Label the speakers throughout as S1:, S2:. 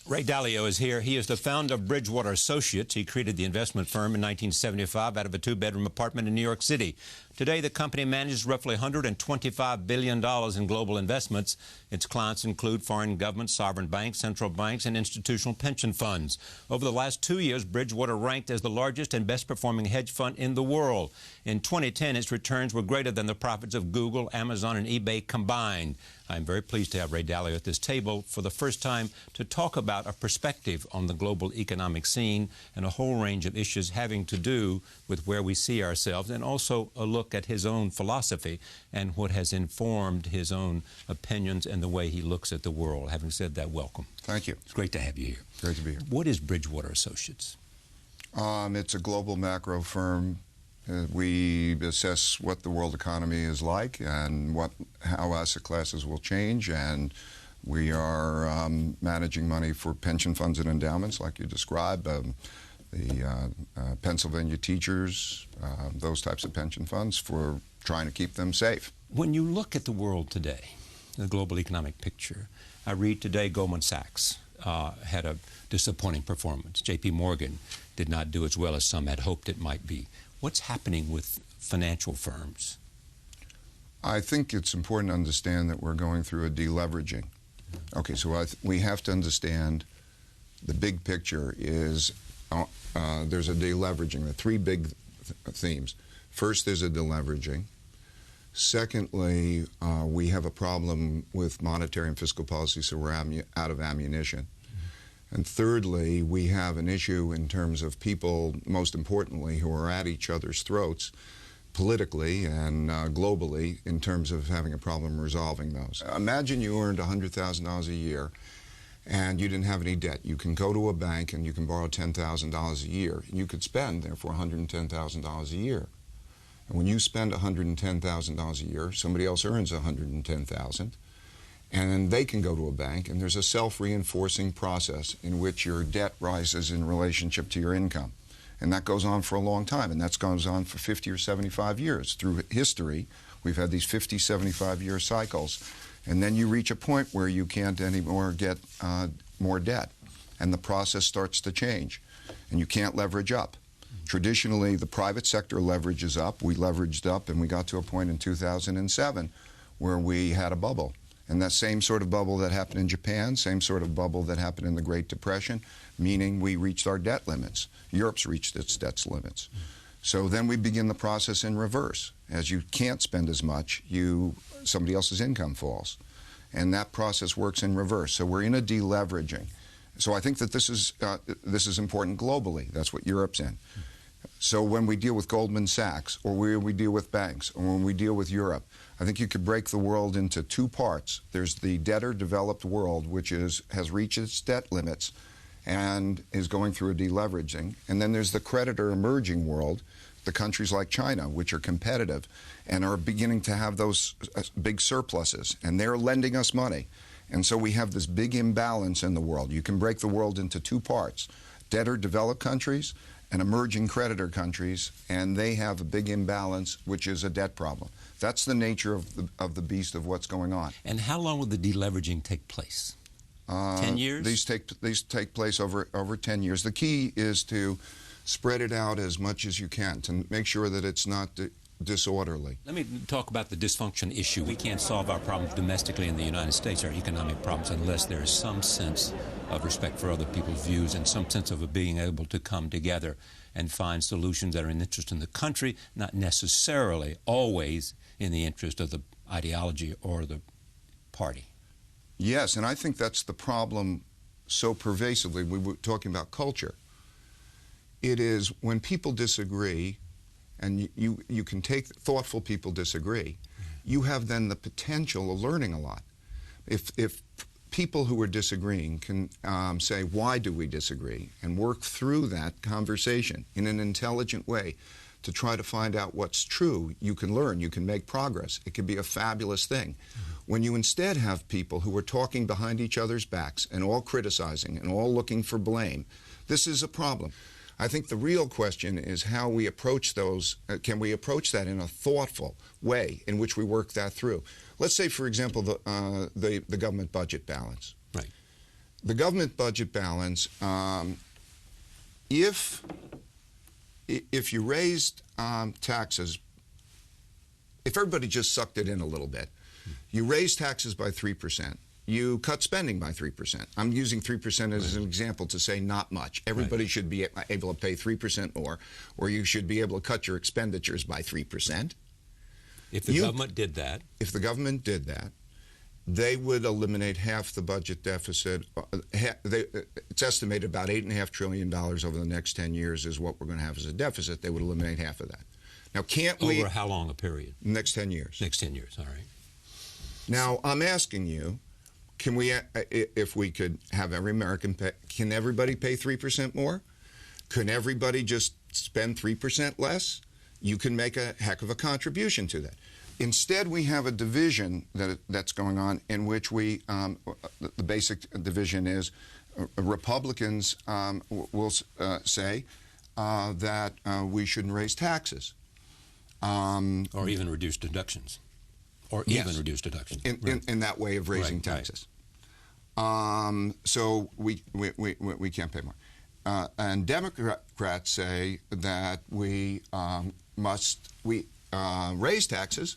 S1: Ray Dalio is here. He is the founder of Bridgewater Associates. He created the investment firm in 1975 out of a two-bedroom apartment in New York City. Today, the company manages roughly $125 billion in global investments. Its clients include foreign governments, sovereign banks, central banks, and institutional pension funds. Over the last 2 years, Bridgewater ranked as the largest and best-performing hedge fund in the world. In 2010, its returns were greater than the profits of Google, Amazon, and eBay combined. I'm very pleased to have Ray Dalio at this table for the first time to talk about a perspective on the global economic scene and a whole range of issues having to do with where we see ourselves, and also a look at his own philosophy and what has informed his own opinions and the way he looks at the world. Having said that, welcome.
S2: Thank you.
S1: It's great to have you here.
S2: Great to be here.
S1: What is Bridgewater Associates?
S2: It's a global macro firm. We assess what the world economy is like and how asset classes will change, and we are managing money for pension funds and endowments, like you described, the Pennsylvania teachers, those types of pension funds, for trying to keep them safe.
S1: When you look at the world today, the global economic picture, I read today Goldman Sachs had a disappointing performance. J.P. Morgan did not do as well as some had hoped it might be. What's happening with financial firms?
S2: I think it's important to understand that we're going through a deleveraging. Okay, so we have to understand the big picture is there's a deleveraging. The three big themes. First, there's a deleveraging. Secondly, we have a problem with monetary and fiscal policy, so we're out of ammunition. And thirdly, we have an issue in terms of people, most importantly, who are at each other's throats politically and globally in terms of having a problem resolving those. Imagine you earned $100,000 a year and you didn't have any debt. You can go to a bank and you can borrow $10,000 a year. You could spend, therefore, $110,000 a year. And when you spend $110,000 a year, somebody else earns $110,000. And they can go to a bank, and there's a self-reinforcing process in which your debt rises in relationship to your income. And that goes on for a long time, and that goes on for 50 or 75 years. Through history, we've had these 50, 75-year cycles. And then you reach a point where you can't anymore get more debt, and the process starts to change, and you can't leverage up. Traditionally, the private sector leverages up. We leveraged up, and we got to a point in 2007 where we had a bubble. And that same sort of bubble that happened in Japan, same sort of bubble that happened in the Great Depression, meaning we reached our debt limits. Europe's reached its debt limits. So then we begin the process in reverse. As you can't spend as much, somebody else's income falls. And that process works in reverse. So we're in a deleveraging. So I think that this is important globally. That's what Europe's in. So when we deal with Goldman Sachs, or when we deal with banks, or when we deal with Europe, I think you could break the world into two parts. There's the debtor developed world, which has reached its debt limits and is going through a deleveraging. And then there's the creditor emerging world, the countries like China, which are competitive and are beginning to have those big surpluses, and they're lending us money. And so we have this big imbalance in the world. You can break the world into two parts: debtor developed countries and emerging creditor countries, and they have a big imbalance, which is a debt problem. That's the nature of the beast of what's going on.
S1: And how long will the deleveraging take place? 10 years?
S2: These take place over 10 years. The key is to spread it out as much as you can to make sure that it's not disorderly.
S1: Let me talk about the dysfunction issue. We can't solve our problems domestically in the United States, our economic problems, unless there is some sense of respect for other people's views and some sense of being able to come together and find solutions that are in the interest of the country, not necessarily always in the interest of the ideology or the party.
S2: Yes, and I think that's the problem so pervasively. We were talking about culture. It is when people disagree, and you can take thoughtful people disagree, you have then the potential of learning a lot. If people who are disagreeing can say, why do we disagree, and work through that conversation in an intelligent way to try to find out what's true, you can learn, you can make progress. It can be a fabulous thing. When you instead have people who are talking behind each other's backs and all criticizing and all looking for blame, this is a problem. I think the real question is how we approach those. Can we approach that in a thoughtful way in which we work that through? Let's say, for example, the government budget balance.
S1: Right.
S2: the government budget balance, if you raised taxes, if everybody just sucked it in a little bit, you raise taxes by 3%, you cut spending by 3%. I'm using 3% as an example to say not much. Everybody should be able to pay 3% more, or you should be able to cut your expenditures by 3%.
S1: If the government did that?
S2: If the government did that, they would eliminate half the budget deficit. It's estimated about $8.5 trillion over the next 10 years is what we're going to have as a deficit. They would eliminate half of that. Now, can't we...
S1: Over how long a period?
S2: Next 10 years.
S1: Next 10 years, all right.
S2: Now, I'm asking you, can we, if we could have every American pay, can everybody pay 3% more? Can everybody just spend 3% less? You can make a heck of a contribution to that. Instead, we have a division that's going on in which we, the basic division is Republicans will say that we shouldn't raise taxes.
S1: Or even reduce deductions. Or even reduce deductions.
S2: In that way of raising taxes. So we can't pay more. And Democrats say that we must raise taxes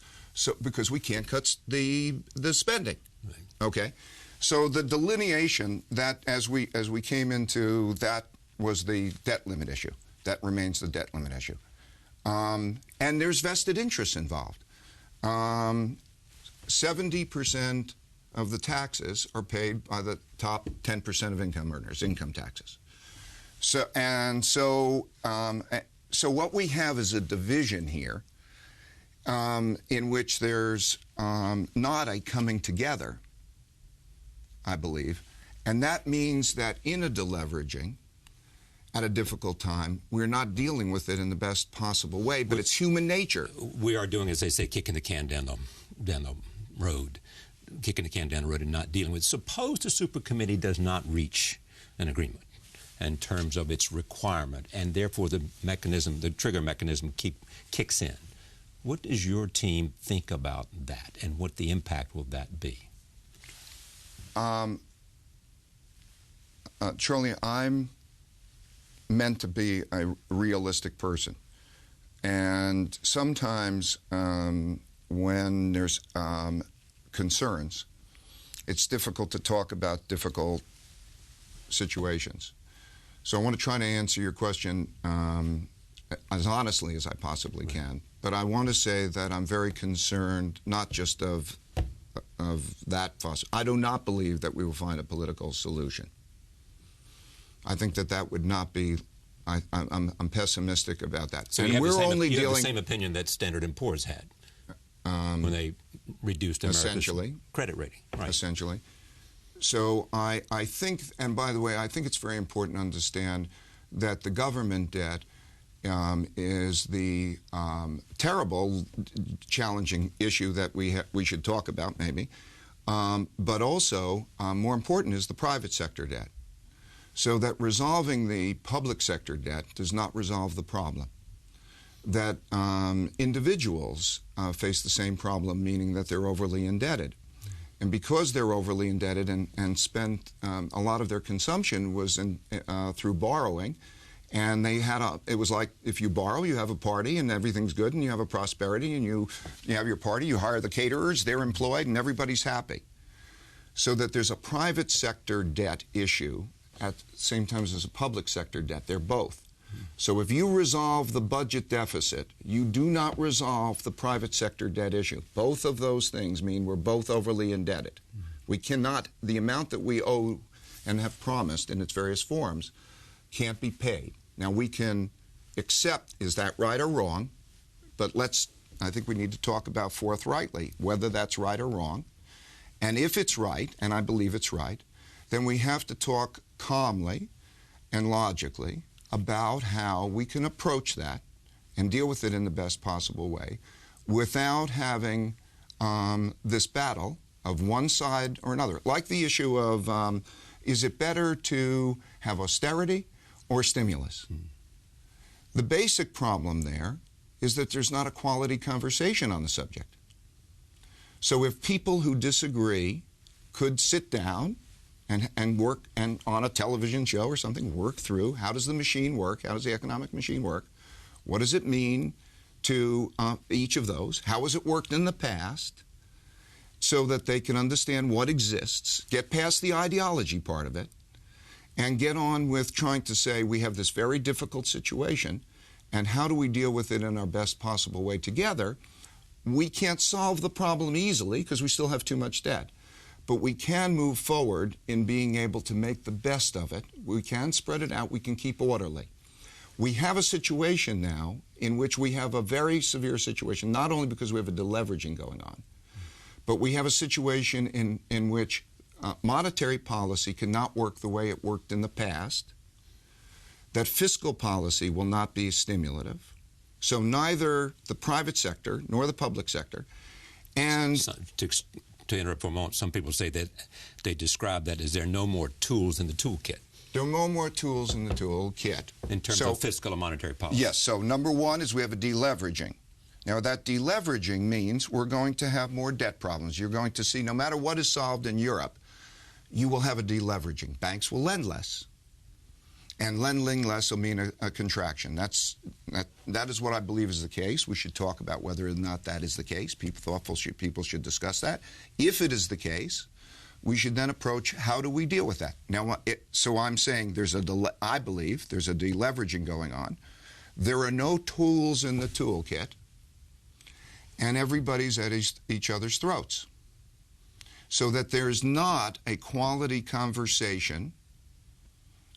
S2: because we can't cut the spending. Right. Okay, so the delineation that as we came into that was the debt limit issue. That remains the debt limit issue, and there's vested interests involved. 70% of the taxes are paid by the top 10% of income earners, income taxes. So what we have is a division here in which there's not a coming together, I believe, and that means that in a deleveraging at a difficult time, we're not dealing with it in the best possible way, but it's human nature.
S1: We are doing, as they say, kicking the can down the road, and not dealing with it. Suppose the super committee does not reach an agreement in terms of its requirement, and therefore the mechanism, the trigger mechanism, kicks in. What does your team think about that, and what the impact will that be?
S2: Charlie, I'm meant to be a realistic person, and sometimes when there's concerns, it's difficult to talk about difficult situations. So I want to try to answer your question as honestly as I possibly can. But I want to say that I'm very concerned not just of that fuss. I do not believe that we will find a political solution. I think that would not be. I'm pessimistic about that.
S1: So you have the same opinion that Standard & Poor's had when they reduced America's credit rating. Right.
S2: Essentially. So I think, and by the way, I think it's very important to understand that the government debt is the terrible, challenging issue that we should talk about, maybe. But also, more important is the private sector debt. So that resolving the public sector debt does not resolve the problem. That individuals face the same problem, meaning that they're overly indebted. And because they're overly indebted and spent a lot of their consumption was through borrowing, and they had it was like if you borrow, you have a party and everything's good and you have a prosperity and you have your party, you hire the caterers, they're employed and everybody's happy. So that there's a private sector debt issue at the same time as a public sector debt. They're both. So if you resolve the budget deficit, you do not resolve the private sector debt issue. Both of those things mean we're both overly indebted. We cannot, the amount that we owe and have promised in its various forms can't be paid. Now we can accept, is that right or wrong? But I think we need to talk about forthrightly whether that's right or wrong. And if it's right, and I believe it's right, then we have to talk calmly and logically about how we can approach that and deal with it in the best possible way without having this battle of one side or another. Like the issue of, is it better to have austerity or stimulus? The basic problem there is that there's not a quality conversation on the subject. So if people who disagree could sit down and work, and on a television show or something, work through how does the machine work, how does the economic machine work, what does it mean to each of those, how has it worked in the past, so that they can understand what exists, get past the ideology part of it, and get on with trying to say we have this very difficult situation, and how do we deal with it in our best possible way together. We can't solve the problem easily because we still have too much debt. But we can move forward in being able to make the best of it. We can spread it out. We can keep orderly. We have a situation now in which we have a very severe situation, not only because we have a deleveraging going on, but we have a situation in which monetary policy cannot work the way it worked in the past, that fiscal policy will not be stimulative. So neither the private sector nor the public sector. And
S1: to interrupt for a moment, some people say that they describe that as there are no more tools in the toolkit.
S2: There are no more tools in the toolkit.
S1: In terms of fiscal and monetary policy.
S2: Yes. So number one is we have a deleveraging. Now that deleveraging means we're going to have more debt problems. You're going to see no matter what is solved in Europe, you will have a deleveraging. Banks will lend less. And lending less will mean a contraction. That is what I believe is the case. We should talk about whether or not that is the case. Thoughtful people should discuss that. If it is the case, we should then approach how do we deal with that. Now, so I'm saying I believe there's a deleveraging going on. There are no tools in the toolkit, and everybody's at each other's throats. So that there's not a quality conversation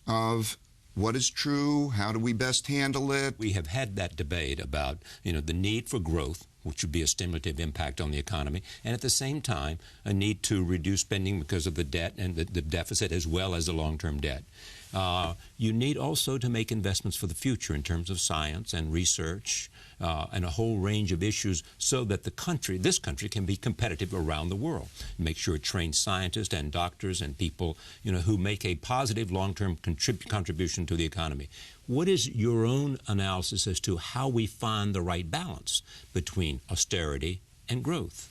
S2: of what is true, how do we best handle it.
S1: We have had that debate about, the need for growth, which would be a stimulative impact on the economy, and at the same time, a need to reduce spending because of the debt and the deficit as well as the long-term debt. You need also to make investments for the future in terms of science and research and a whole range of issues so that this country can be competitive around the world. Make sure it trains scientists and doctors and people, who make a positive long-term contribution to the economy. What is your own analysis as to how we find the right balance between austerity and growth,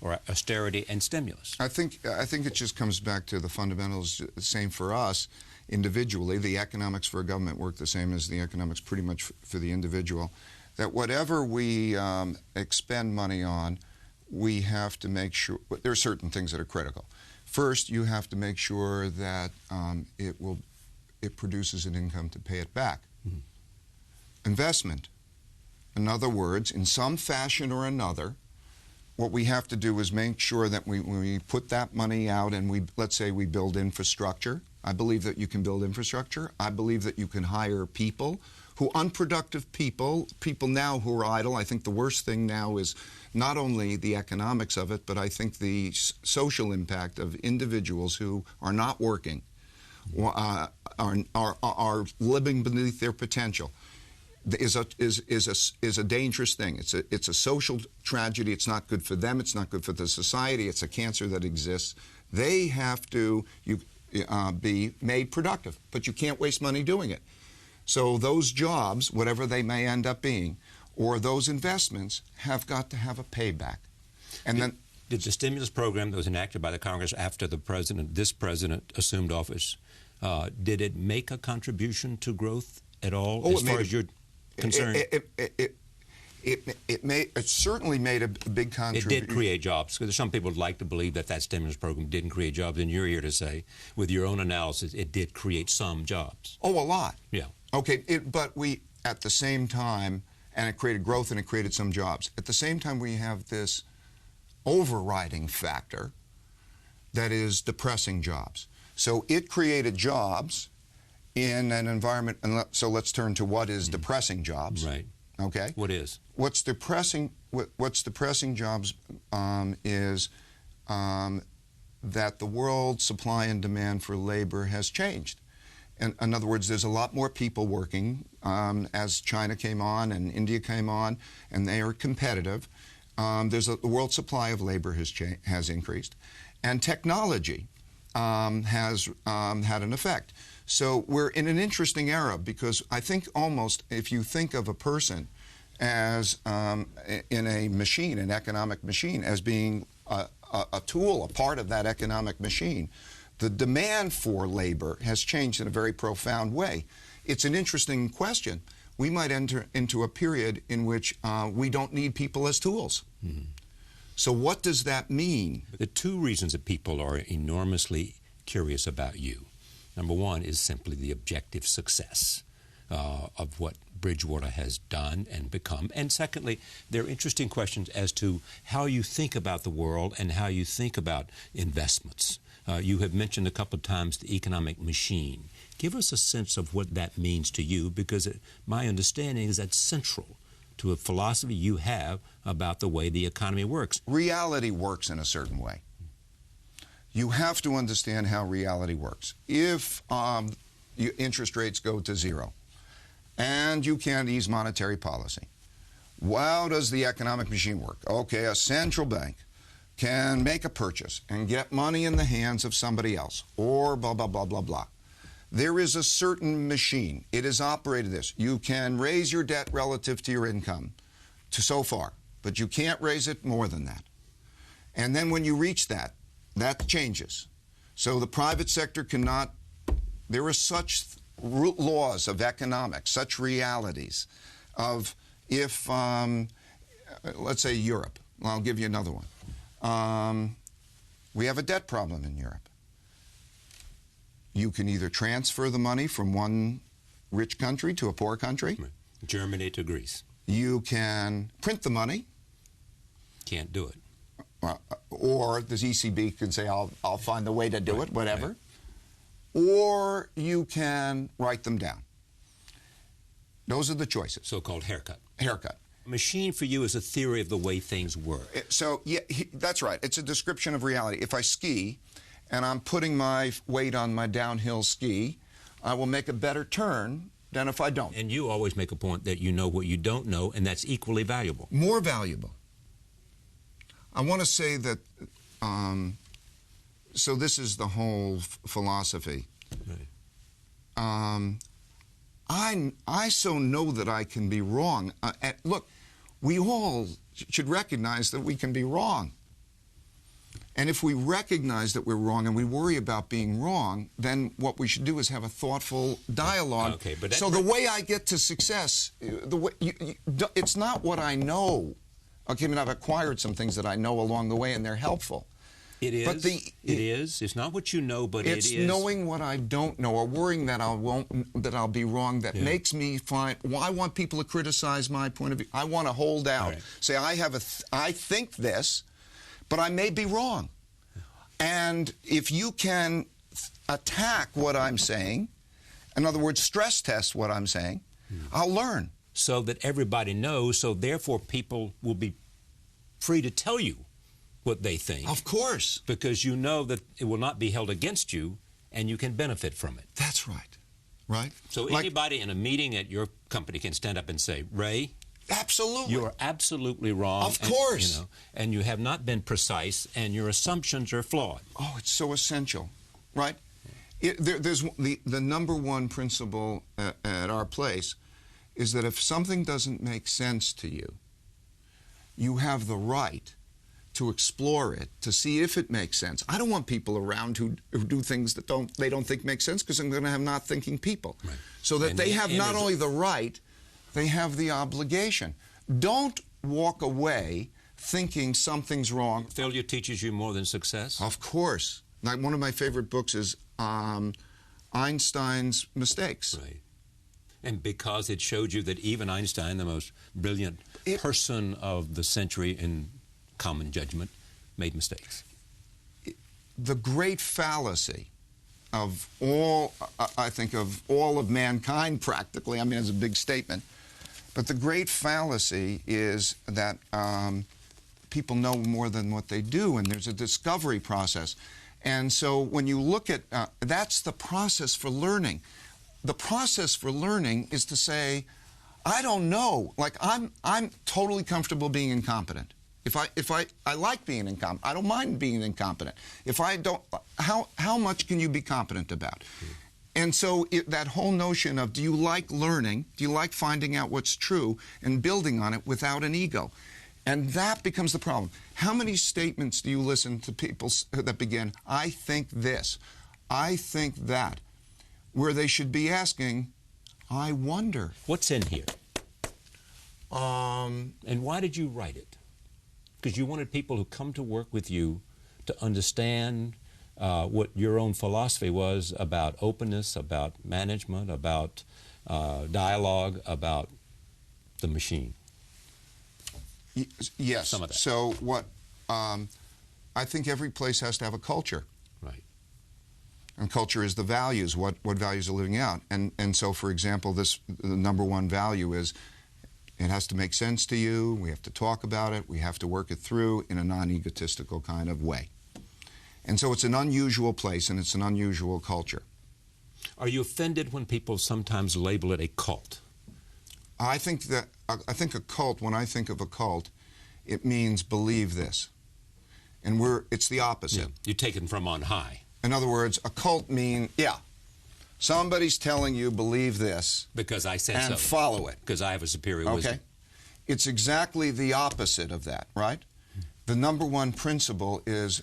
S1: or austerity and stimulus?
S2: I think it just comes back to the fundamentals, same for us individually. The economics for a government work the same as the economics pretty much for the individual. That whatever we expend money on, we have to make sure, there are certain things that are critical. First, you have to make sure that it produces an income to pay it back. Mm-hmm. Investment. In other words, in some fashion or another, what we have to do is make sure that when we put that money out and let's say we build infrastructure. I believe that you can build infrastructure. I believe that you can hire people unproductive people now who are idle. I think the worst thing now is not only the economics of it, but I think the social impact of individuals who are not working, are living beneath their potential. Is a dangerous thing. It's a social tragedy. It's not good for them. It's not good for the society. It's a cancer that exists. They have to be made productive, but you can't waste money doing it. So those jobs, whatever they may end up being, or those investments, have got to have a payback. And then,
S1: did the stimulus program that was enacted by the Congress after this president assumed office, did it make a contribution to growth at all, as far as you're concerned?
S2: It certainly made a big contribution.
S1: It did create jobs, because some people would like to believe that stimulus program didn't create jobs, and you're here to say, with your own analysis, it did create some jobs.
S2: Oh, a lot.
S1: Yeah.
S2: Okay, but we, at the same time, and it created growth and it created some jobs. At the same time, we have this overriding factor that is depressing jobs. So it created jobs in an environment, and so let's turn to what is depressing jobs.
S1: Right.
S2: Okay.
S1: What is?
S2: What's depressing jobs is that the world supply and demand for labor has changed. In other words, there's a lot more people working as China came on and India came on, and they are competitive. The world supply of labor has increased, and technology has had an effect. So we're in an interesting era, because I think almost if you think of a person as in a machine, an economic machine, as being a tool, a part of that economic machine, The demand for labor has changed in a very profound way. It's an interesting question. We might enter into a period in which we don't need people as tools. Mm-hmm. So what does that mean?
S1: The two reasons that people are enormously curious about you. Number one is simply the objective success of what Bridgewater has done and become. And secondly, there are interesting questions as to how you think about the world and how you think about investments. You have mentioned a couple of times the economic machine. Give us a sense of what that means to you, because my understanding is that's central to a philosophy you have about the way the economy works.
S2: Reality works in a certain way. You have to understand how reality works. If interest rates go to zero and you can't ease monetary policy, how does the economic machine work? Okay, a central bank can make a purchase and get money in the hands of somebody else, or blah, blah, blah, blah, blah. There is a certain machine. It is operated this. You can raise your debt relative to your income to so far, but you can't raise it more than that. And then when you reach that, that changes. So the private sector cannot, there are such laws of economics, such realities of if, let's say Europe, I'll give you another one. We have a debt problem in Europe. You can either transfer the money from one rich country to a poor country.
S1: Right. Germany to Greece.
S2: You can print the money.
S1: Can't do it.
S2: Or the ECB can say, I'll find a way to do it, whatever.
S1: Right.
S2: Or you can write them down. Those are the choices.
S1: So-called haircut.
S2: Haircut.
S1: A machine for you is a theory of the way things work.
S2: So, yeah, that's right. It's a description of reality. If I ski and I'm putting my weight on my downhill ski, I will make a better turn than if I don't.
S1: And you always make a point that you know what you don't know, and that's equally valuable.
S2: More valuable. I want to say that, so this is the whole philosophy. Right. I so know that I can be wrong. Look, we all should recognize that we can be wrong. And if we recognize that we're wrong and we worry about being wrong, then what we should do is have a thoughtful dialogue.
S1: Okay, but
S2: so the way I get to success, it's not what I know. Okay, I mean, I've acquired some things that I know along the way, and they're helpful.
S1: It is. But it is. It's not what you know, but it is.
S2: It's knowing what I don't know, or worrying that I'll be wrong. That makes me find. Well, I want people to criticize my point of view. I want to hold out. Right. Say I think this, but I may be wrong. And if you can attack what I'm saying, in other words, stress test what I'm saying, I'll learn.
S1: So that everybody knows. So therefore, people will be free to tell you what they think.
S2: Of course.
S1: Because you know that it will not be held against you, and you can benefit from it.
S2: That's right. Right?
S1: So anybody in a meeting at your company can stand up and say, Ray,
S2: absolutely,
S1: you're absolutely wrong.
S2: Of course.
S1: And you have not been precise, and your assumptions are flawed.
S2: Oh, it's so essential. Right? There's the number one principle at our place is that if something doesn't make sense to you, you have the right to explore it, to see if it makes sense. I don't want people around who do things that they don't think make sense, because I'm going to have not thinking people. Right. So that they have not only the right, they have the obligation. Don't walk away thinking something's wrong.
S1: Failure teaches you more than success?
S2: Of course. Like, one of my favorite books is Einstein's Mistakes.
S1: Right. And because it showed you that even Einstein, the most brilliant person of the century in common judgment, made mistakes.
S2: The great fallacy of all, I think, of all of mankind practically, I mean, it's a big statement, but the great fallacy is that people know more than what they do, and there's a discovery process. And so when you look at, that's the process for learning. The process for learning is to say, I don't know. Like, I'm totally comfortable being incompetent. If I like being incompetent. I don't mind being incompetent. If I don't, how much can you be competent about? And so that whole notion of, do you like learning? Do you like finding out what's true and building on it without an ego? And that becomes the problem. How many statements do you listen to people that begin, I think this, I think that where they should be asking, I wonder.
S1: What's in here? And why did you write it? Because you wanted people who come to work with you to understand what your own philosophy was about openness, about management, about dialogue, about the machine.
S2: Yes.
S1: Some of that.
S2: So what? I think every place has to have a culture.
S1: Right.
S2: And culture is the values, what values are living out. And so, for example, the number one value is it has to make sense to you, we have to talk about it, we have to work it through in a non-egotistical kind of way. And so it's an unusual place and it's an unusual culture.
S1: Are you offended when people sometimes label it a cult?
S2: I think a cult, when I think of a cult, it means believe this. And it's the opposite.
S1: Yeah. You take it from on high.
S2: In other words, a cult means, somebody's telling you believe this.
S1: Because I said so.
S2: And follow it.
S1: Because I have a superior wisdom.
S2: Okay. It's exactly the opposite of that, right? The number one principle is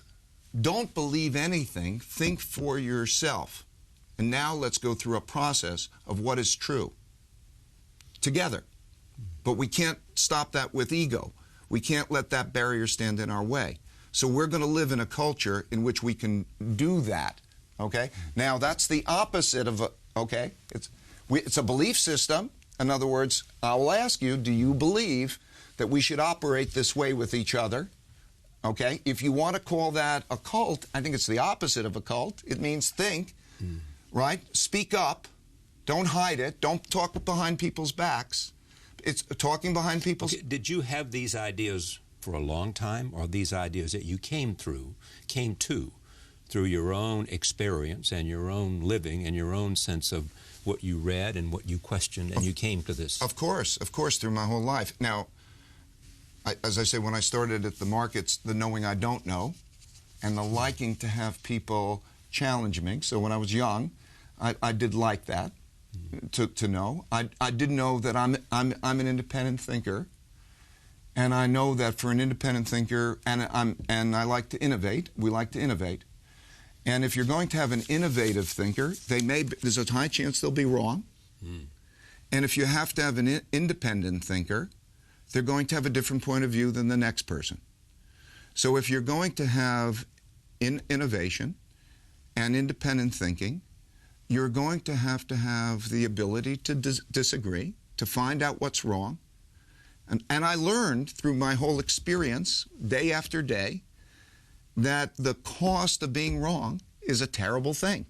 S2: don't believe anything, think for yourself. And now let's go through a process of what is true together. But we can't stop that with ego. We can't let that barrier stand in our way. So we're going to live in a culture in which we can do that, okay? Now, that's the opposite of, it's a belief system. In other words, I will ask you, do you believe that we should operate this way with each other? Okay? If you want to call that a cult, I think it's the opposite of a cult. It means think, right? Speak up. Don't hide it. Don't talk behind people's backs. It's talking behind people's...
S1: Okay, did you have these ideas for a long time, or these ideas that you came to through your own experience and your own living and your own sense of what you read and what you questioned, and you came to this?
S2: Of course, through my whole life. Now, as I say, when I started at the markets, the knowing I don't know and the liking to have people challenge me. So when I was young, I did like that, to know. I did know that I'm an independent thinker. And I know that for an independent thinker, and I like to innovate. We like to innovate. And if you're going to have an innovative thinker, there's a high chance they'll be wrong. And if you have to have an independent thinker, they're going to have a different point of view than the next person. So if you're going to have innovation and independent thinking, you're going to have the ability to disagree, to find out what's wrong. And I learned through my whole experience, day after day, that the cost of being wrong is a terrible thing.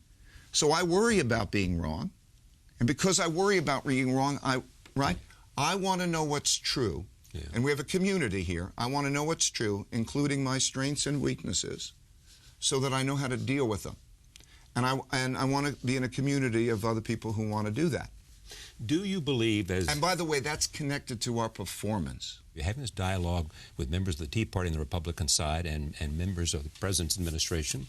S2: So I worry about being wrong. And because I worry about being wrong, I want to know what's true. Yeah. And we have a community here. I want to know what's true, including my strengths and weaknesses, so that I know how to deal with them. And I want to be in a community of other people who want to do that.
S1: Do you believe as...
S2: And by the way, that's connected to our performance.
S1: You're having this dialogue with members of the Tea Party on the Republican side and members of the President's administration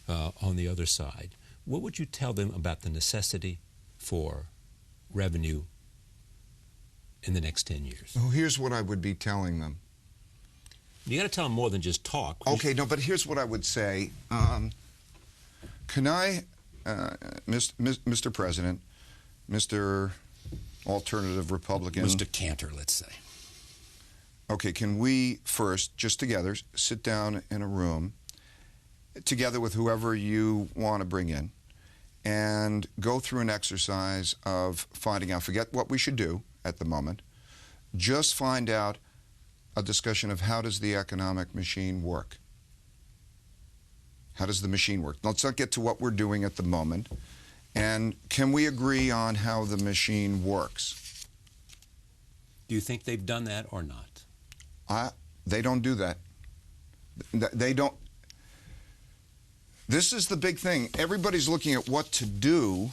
S1: on the other side. What would you tell them about the necessity for revenue in the next 10 years?
S2: Well, here's what I would be telling them.
S1: You got to tell them more than just talk.
S2: Okay, no, but here's what I would say. Can I, Mr. President, Mr. Alternative Republican...
S1: Mr. Cantor, let's say.
S2: Okay, can we first, just together, sit down in a room, together with whoever you want to bring in, and go through an exercise of finding out, forget what we should do at the moment, just find out a discussion of how does the economic machine work? How does the machine work? Let's not get to what we're doing at the moment. And can we agree on how the machine works?
S1: Do you think they've done that or not?
S2: They don't do that. They don't. This is the big thing. Everybody's looking at what to do,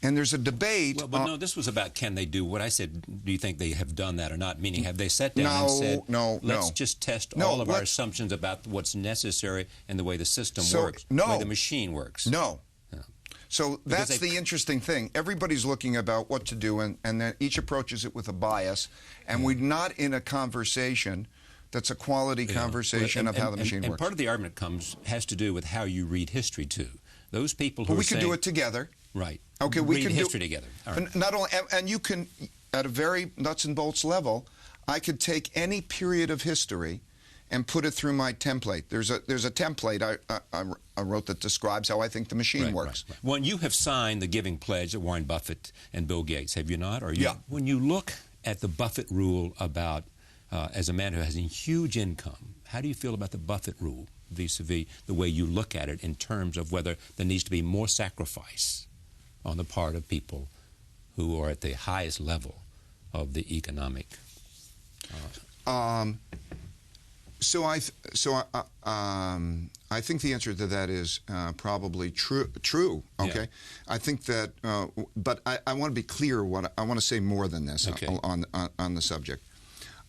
S2: and there's a debate.
S1: Well, but no, this was about can they do what I said. Do you think they have done that or not? Meaning, have they sat down and said, let's just test all of our assumptions about what's necessary and the way the system works, the way the machine works?
S2: No. So that's the interesting thing. Everybody's looking about what to do, and then each approaches it with a bias, and we're not in a conversation that's a quality conversation of how the machine works.
S1: And part of the argument has to do with how you read history, too. Those people who
S2: we can do it together.
S1: Right.
S2: Okay, we
S1: read
S2: can
S1: history together. All right.
S2: Not only, and you can, at a very nuts and bolts level, I could take any period of history and put it through my template. There's a template I wrote that describes how I think the machine works.
S1: Right. Well, you have signed the Giving Pledge of Warren Buffett and Bill Gates, have you not? Or
S2: yeah.
S1: When you look at the Buffett rule about, as a man who has a huge income, how do you feel about the Buffett rule vis-a-vis the way you look at it in terms of whether there needs to be more sacrifice on the part of people who are at the highest level of the economic?
S2: So I think the answer to that is probably true. Okay,
S1: yeah.
S2: I think that, but I want to be clear. I want to say more than this on the subject.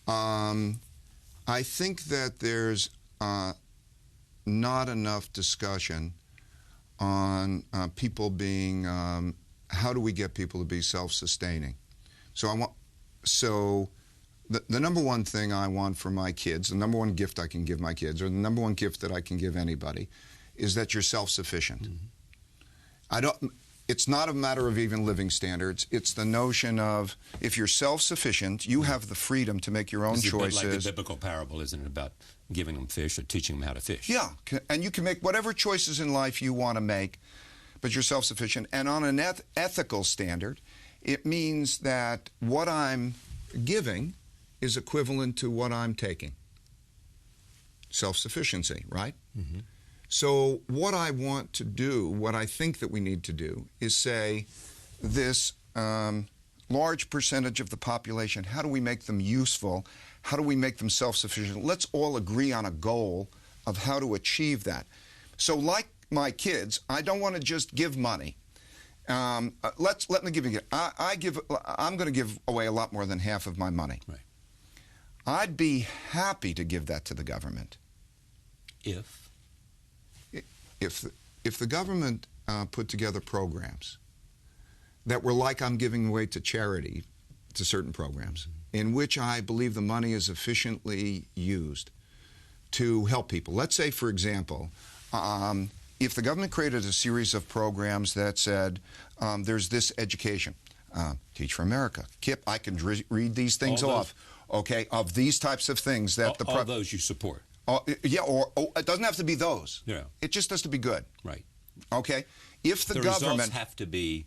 S2: I think that there's not enough discussion on people being. How do we get people to be self-sustaining? So the number one thing I want for my kids, the number one gift I can give my kids, or the number one gift that I can give anybody, is that you're self-sufficient. Mm-hmm. It's not a matter of even living standards. It's the notion of if you're self-sufficient, you have the freedom to make your own choices.
S1: It's a bit like the biblical parable, isn't it, about giving them fish or teaching them how to fish?
S2: Yeah, and you can make whatever choices in life you want to make, but you're self-sufficient. And on an ethical standard, it means that what I'm giving is equivalent to what I'm taking. Self-sufficiency, right? Mm-hmm. So what I want to do, what I think that we need to do, is say this large percentage of the population, how do we make them useful? How do we make them self-sufficient? Let's all agree on a goal of how to achieve that. So like my kids, I don't want to just give money. Let me give you. I'm going to give away a lot more than half of my money.
S1: Right.
S2: I'd be happy to give that to the government. If the government put together programs that were like I'm giving away to charity, to certain programs, in which I believe the money is efficiently used to help people. Let's say, for example, if the government created a series of programs that said there's this education, Teach for America, KIP, I can read these things off. Okay, of these types of things that
S1: all those you support.
S2: Yeah, or it doesn't have to be those.
S1: Yeah,
S2: it just has to be good.
S1: Right.
S2: Okay, if the government
S1: results have to be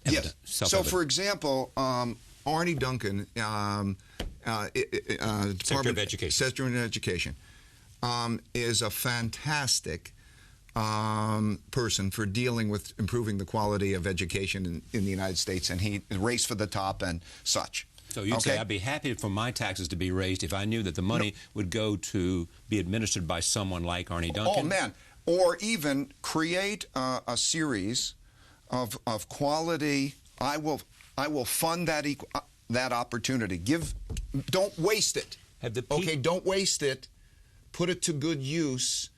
S2: yes. So, for example, Arnie Duncan,
S1: Secretary of Education,
S2: Secretary of Education, is a fantastic person for dealing with improving the quality of education in the United States, and he raced for the top and such.
S1: So you'd say, I'd be happy for my taxes to be raised if I knew that the money would go to be administered by someone like Arnie Duncan?
S2: Oh, man. Or even create a series of quality. I will fund that opportunity. Don't waste it. Don't waste it. Put it to good use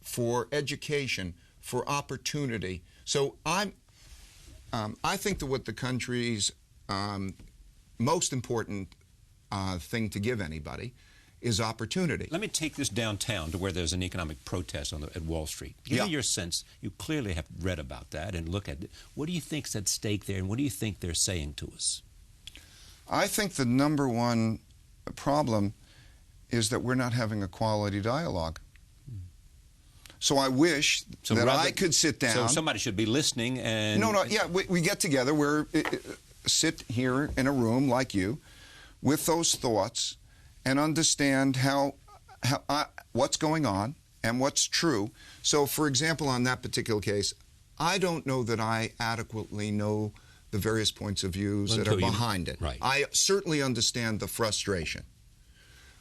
S2: for education, for opportunity. So I think that what the country's most important thing to give anybody is opportunity.
S1: Let me take this downtown to where there's an economic protest at Wall Street. Give me your sense. You clearly have read about that and look at it. What do you think's at stake there, and what do you think they're saying to us?
S2: I think the number one problem is that we're not having a quality dialogue. So I wish that I could sit down.
S1: So somebody should be listening and...
S2: No, we get together. Sit here in a room like you with those thoughts and understand what's going on and what's true. So, for example, on that particular case, I don't know that I adequately know the various points of views that are behind it.
S1: Right.
S2: I certainly understand the frustration.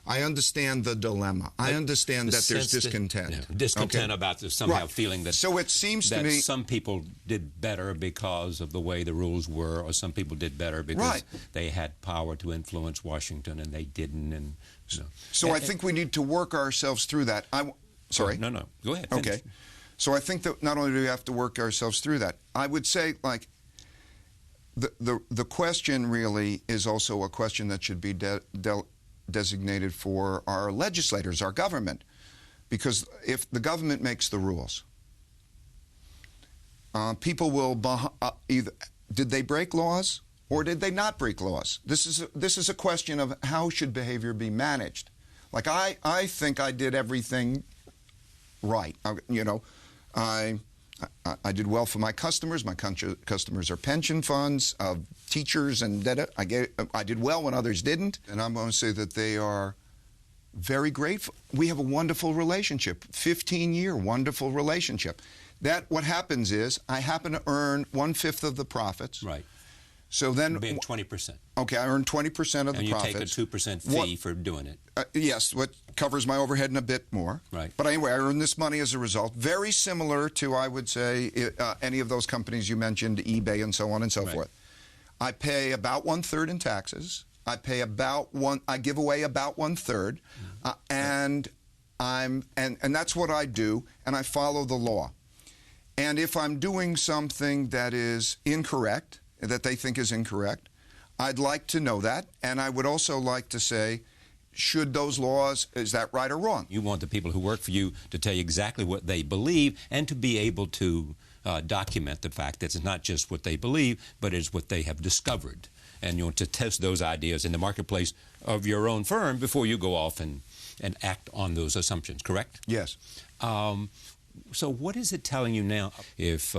S2: I understand the dilemma. I understand that there's discontent.
S1: Discontent about somehow feeling that.
S2: So it seems to me
S1: some people did better because of the way the rules were, or some people did better because they had power to influence Washington and they didn't. And
S2: so I think we need to work ourselves through that. Sorry.
S1: No. Go ahead.
S2: Okay.
S1: Finish.
S2: So I think that not only do we have to work ourselves through that, I would say the question really is also a question that should be designated for our legislators, our government, because if the government makes the rules, people will either did they break laws or did they not break laws? This is a question of how should behavior be managed. Like I think I did everything right. I did well for my customers. My customers are pension funds, teachers, and data. I did well when others didn't, and I'm going to say that they are very grateful. We have a wonderful relationship, 15-year wonderful relationship. What happens is I happen to earn 1/5 of the profits.
S1: Right.
S2: So then,
S1: being 20%.
S2: Okay, I earn 20% of the profits.
S1: And you take a 2% fee for doing it.
S2: Yes, what covers my overhead and a bit more.
S1: Right.
S2: But anyway, I earn this money as a result. Very similar to, I would say, any of those companies you mentioned, eBay and so on and so forth. I pay about 1/3 in taxes. I give away about 1/3, and that's what I do, and I follow the law. And if I'm doing something that is incorrect, that they think is incorrect, I'd like to know that, and I would also like to say, should those laws, is that right or wrong?
S1: You want the people who work for you to tell you exactly what they believe and to be able to document the fact that it's not just what they believe, but it's what they have discovered. And you want to test those ideas in the marketplace of your own firm before you go off and act on those assumptions, correct?
S2: Yes.
S1: So what is it telling you now if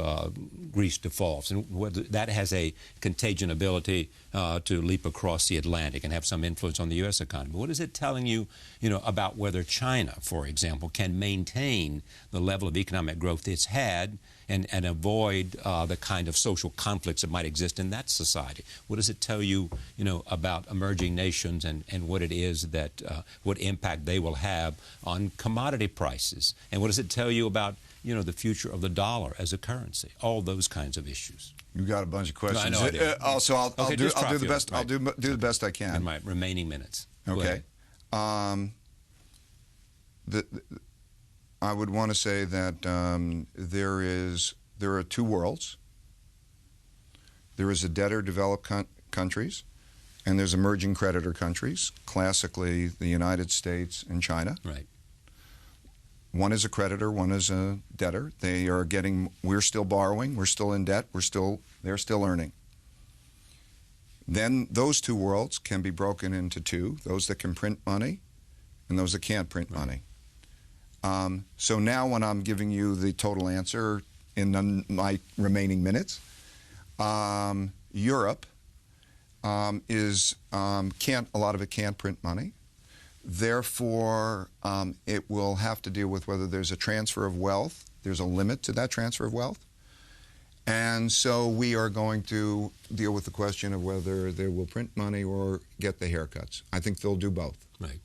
S1: Greece defaults, and whether that has a contagion ability to leap across the Atlantic and have some influence on the U.S. economy? What is it telling you, about whether China, for example, can maintain the level of economic growth it's had and avoid the kind of social conflicts that might exist in that society? What does it tell you, about emerging nations and what it is that, what impact they will have on commodity prices? And what does it tell you about, the future of the dollar as a currency? All those kinds of issues.
S2: You got a bunch of questions.
S1: No, I know I do.
S2: I'll do the best. Right. I'll do the best I can
S1: in my remaining minutes.
S2: Okay. I would want to say that there are two worlds. There is a debtor developed countries, and there's emerging creditor countries. Classically, the United States and China.
S1: Right.
S2: One is a creditor, one is a debtor. We're still borrowing, we're still in debt, they're still earning. Then those two worlds can be broken into two, those that can print money and those that can't print money. So now when I'm giving you the total answer in my remaining minutes, Europe a lot of it can't print money. Therefore, it will have to deal with whether there's a transfer of wealth. There's a limit to that transfer of wealth. And so we are going to deal with the question of whether they will print money or get the haircuts. I think they'll do both.
S1: Right.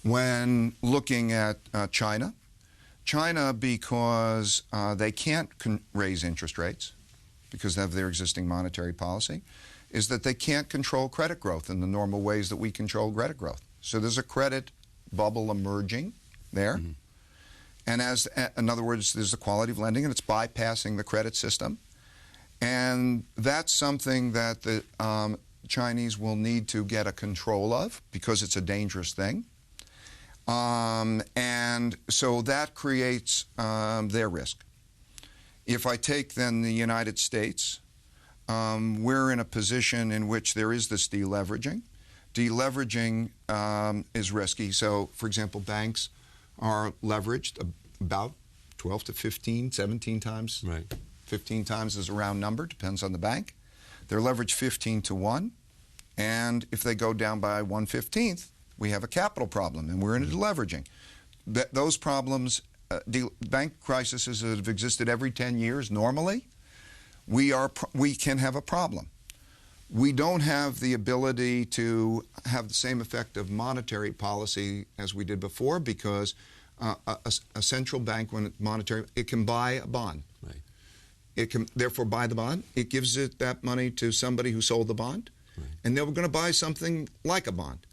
S2: When looking at China, because they can't raise interest rates because of their existing monetary policy, is that they can't control credit growth in the normal ways that we control credit growth. So there's a credit bubble emerging there. Mm-hmm. And in other words, there's the quality of lending, and it's bypassing the credit system. And that's something that the Chinese will need to get a control of because it's a dangerous thing. And so that creates their risk. If I take then the United States, we're in a position in which there is this deleveraging. Deleveraging is risky. So, for example, banks are leveraged about 12 to 15, 17 times.
S1: Right.
S2: 15 times is a round number, depends on the bank. They're leveraged 15 to 1. And if they go down by 1/15th, we have a capital problem, and we're in a deleveraging. Those problems, bank crises that have existed every 10 years normally, we can have a problem. We don't have the ability to have the same effect of monetary policy as we did before because a central bank, when it's monetary, it can buy a bond.
S1: Right.
S2: It can therefore buy the bond. It gives that money to somebody who sold the bond, right. And they were going to buy something like a bond.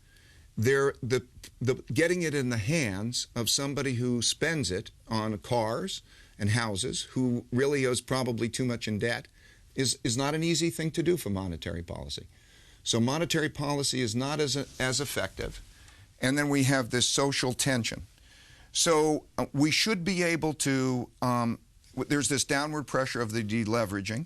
S2: Getting it in the hands of somebody who spends it on cars and houses, who really is probably too much in debt, is not an easy thing to do for monetary policy. So monetary policy is not as effective. And then we have this social tension. So we should be able to, there's this downward pressure of the deleveraging.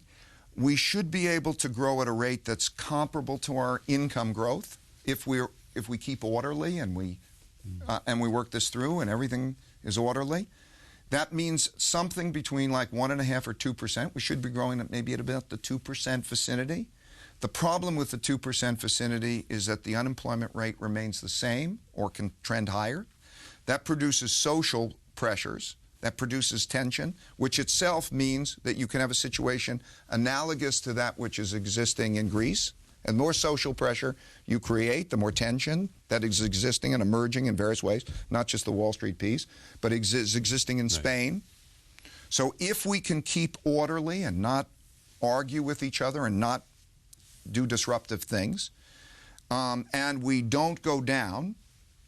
S2: We should be able to grow at a rate that's comparable to our income growth if we keep orderly and we work this through and everything is orderly. That means something between like 1.5% or 2%. We should be growing at maybe at about the 2% vicinity. The problem with the 2% vicinity is that the unemployment rate remains the same or can trend higher. That produces social pressures. That produces tension, which itself means that you can have a situation analogous to that which is existing in Greece. And the more social pressure you create, the more tension that is existing and emerging in various ways, not just the Wall Street piece, but is existing in Spain. So if we can keep orderly and not argue with each other and not do disruptive things, and we don't go down,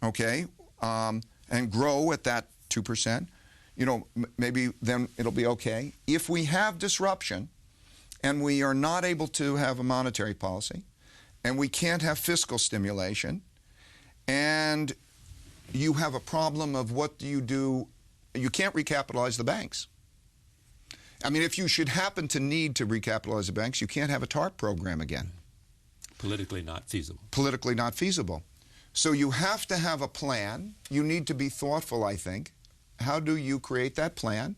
S2: okay, and grow at that 2%, you know, maybe then it'll be okay. If we have disruption and we are not able to have a monetary policy and we can't have fiscal stimulation and you have a problem of what do, you can't recapitalize the banks. I mean, if you should happen to need to recapitalize the banks, you can't have a TARP program again.
S1: Politically not feasible.
S2: Politically not feasible. So you have to have a plan. You need to be thoughtful, I think. How do you create that plan?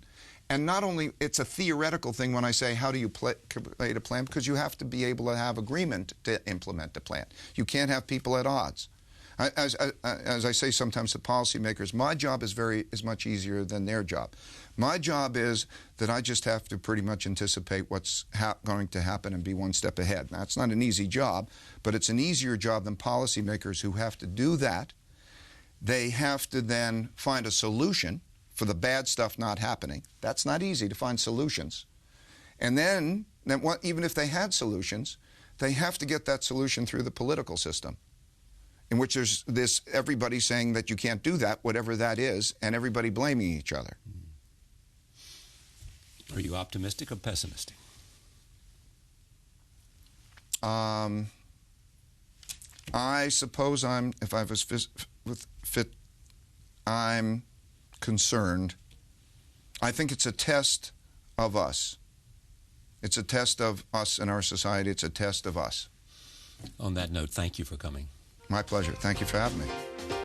S2: And not only, it's a theoretical thing when I say how do you create a plan, because you have to be able to have agreement to implement the plan. You can't have people at odds. As I say sometimes to policymakers, my job is much easier than their job. My job is that I just have to pretty much anticipate what's going to happen and be one step ahead. Now, it's not an easy job, but it's an easier job than policymakers who have to do that. They have to then find a solution for the bad stuff not happening. That's not easy to find solutions. And then even if they had solutions, they have to get that solution through the political system, in which there's this everybody saying that you can't do that, whatever that is, and everybody blaming each other.
S1: Are you optimistic or pessimistic?
S2: I suppose if I was fit, I'm concerned. I think it's a test of us. It's a test of us in our society. It's a test of us.
S1: On that note, thank you for coming.
S2: My pleasure. Thank you for having me.